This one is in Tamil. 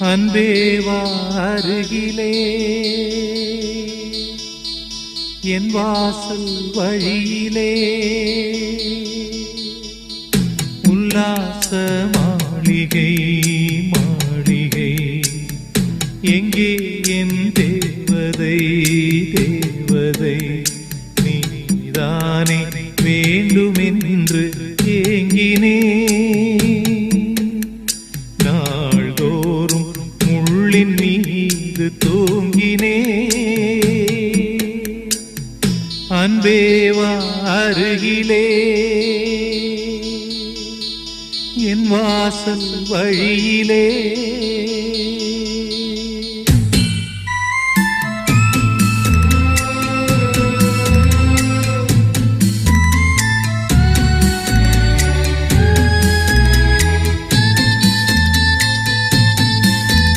அன்பே வா அருகிலே என் வாசல் வழியிலே உல்லாச மாளிகை மாளிகை எங்கே என் தேவதை தேவதை நீதானே வேண்டுமென்று ஏங்கினே நாள்தோறும் முள்ளின் மீது தூங்கினே அன்பே வா அருகிலே என் வாசல் வழியிலே